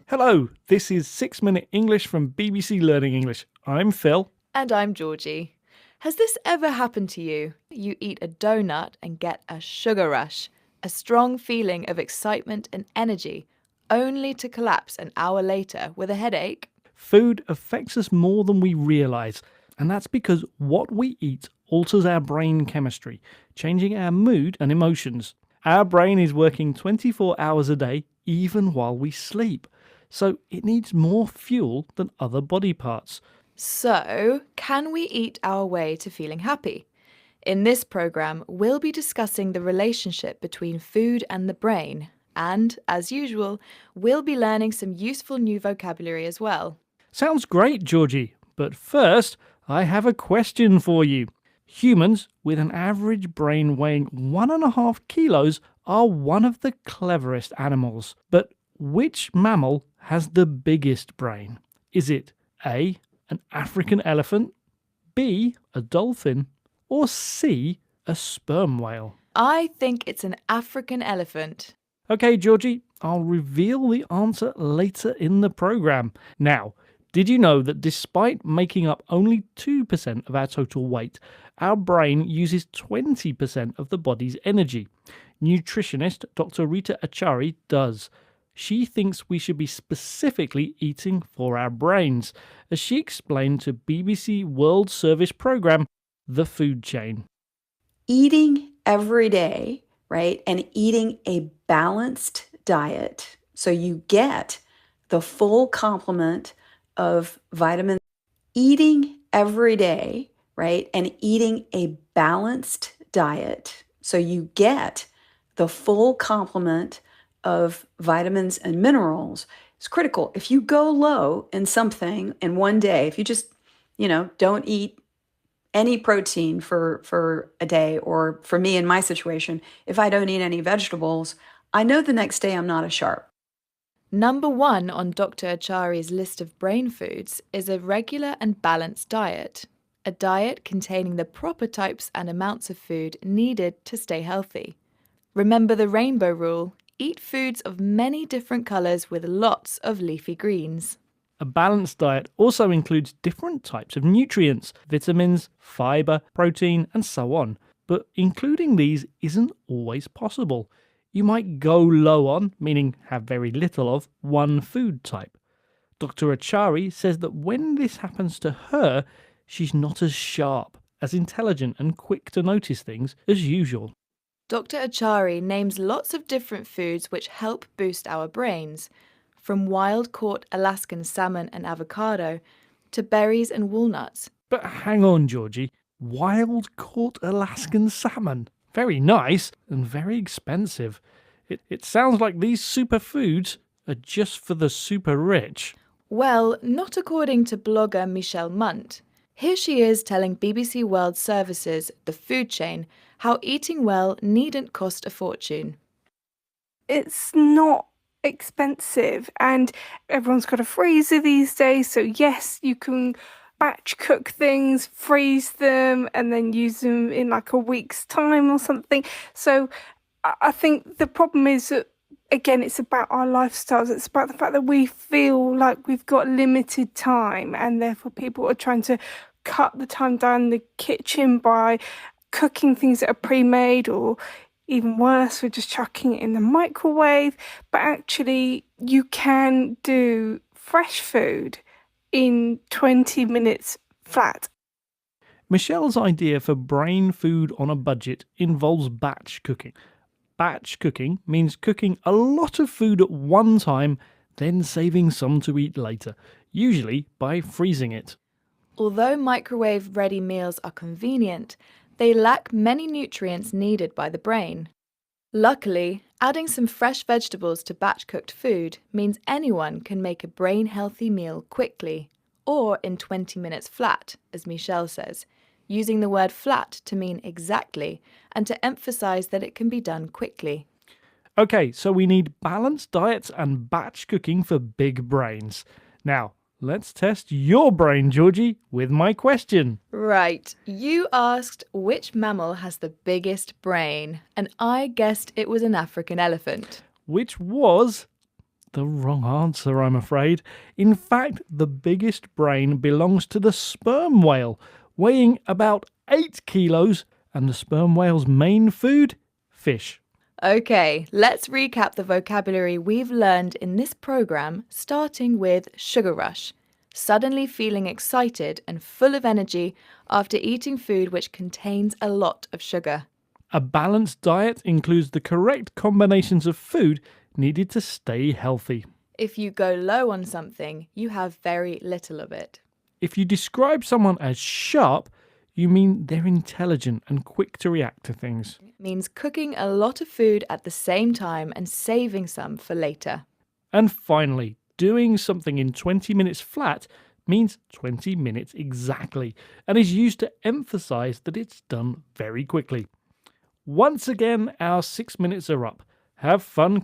Hello, this is 6 Minute English from BBC Learning English. I'm Phil. And I'm Georgie. Has this ever happened to you? You eat a donut and get a sugar rush, a strong feeling of excitement and energy, only to collapse an hour later with a headache? Food affects us more than we realise, and that's because what we eat alters our brain chemistry, changing our mood and emotions. Our brain is working 24 hours a day, even while we sleep, so it needs more fuel than other body parts. So, can we eat our way to feeling happy? In this programme, we'll be discussing the relationship between food and the brain, and, as usual, we'll be learning some useful new vocabulary as well. Sounds great, Georgie, but first, I have a question for you. Humans with an average brain weighing 1.5 kilos are one of the cleverest animals. But which mammal has the biggest brain? Is it A, an African elephant, B, a dolphin, or C, a sperm whale? I think it's an African elephant. Okay, Georgie, I'll reveal the answer later in the programme. Now, did you know that despite making up only 2% of our total weight, our brain uses 20% of the body's energy? Nutritionist Dr. Rita Achari does. She thinks we should be specifically eating for our brains, as she explained to BBC World Service programme The Food Chain. Eating every day, right, and eating a balanced diet so you get the full complement of vitamins. Eating every day, right, and eating a balanced diet so you get the full complement of vitamins and minerals is critical. If you go low in something in one day, if you just, don't eat any protein for a day, or for me in my situation, if I don't eat any vegetables, I know the next day I'm not as sharp. Number 1 on Dr. Achari's list of brain foods is a regular and balanced diet, a diet containing the proper types and amounts of food needed to stay healthy. Remember the rainbow rule: eat foods of many different colours with lots of leafy greens. A balanced diet also includes different types of nutrients, vitamins, fibre, protein, and so on. But including these isn't always possible. You might go low on, meaning have very little of, one food type. Dr. Achari says that when this happens to her, she's not as sharp, as intelligent and quick to notice things as usual. Dr. Achari names lots of different foods which help boost our brains, from wild-caught Alaskan salmon and avocado to berries and walnuts. But hang on, Georgie. Wild-caught Alaskan salmon. Very nice and very expensive. It sounds like these superfoods are just for the super rich. Well, not according to blogger Michelle Munt. Here she is telling BBC World Service's The Food Chain how eating well needn't cost a fortune. It's not expensive, and everyone's got a freezer these days, so yes, you can batch cook things, freeze them, and then use them in like a week's time or something. So I think the problem is that, again, it's about our lifestyles. It's about the fact that we feel like we've got limited time, and therefore people are trying to cut the time down in the kitchen by cooking things that are pre-made, or even worse, we're just chucking it in the microwave. But actually, you can do fresh food in 20 minutes flat. Michelle's idea for brain food on a budget involves batch cooking. Batch cooking means cooking a lot of food at one time, then saving some to eat later, usually by freezing it. Although microwave-ready meals are convenient, they lack many nutrients needed by the brain. Luckily, adding some fresh vegetables to batch-cooked food means anyone can make a brain-healthy meal quickly, or in 20 minutes flat, as Michelle says, using the word flat to mean exactly and to emphasize that it can be done quickly. Okay, so we need balanced diets and batch cooking for big brains. Now, let's test your brain, Georgie, with my question. Right, you asked which mammal has the biggest brain, and I guessed it was an African elephant. Which was the wrong answer, I'm afraid. In fact, the biggest brain belongs to the sperm whale, weighing about 8 kilos, and the sperm whale's main food? Fish. Okay, let's recap the vocabulary we've learned in this program, starting with sugar rush. Suddenly feeling excited and full of energy after eating food which contains a lot of sugar. A balanced diet includes the correct combinations of food needed to stay healthy. If you go low on something, you have very little of it. If you describe someone as sharp, you mean they're intelligent and quick to react to things. It means cooking a lot of food at the same time and saving some for later. And finally, doing something in 20 minutes flat means 20 minutes exactly, and is used to emphasize that it's done very quickly. Once again, our 6 minutes are up. Have fun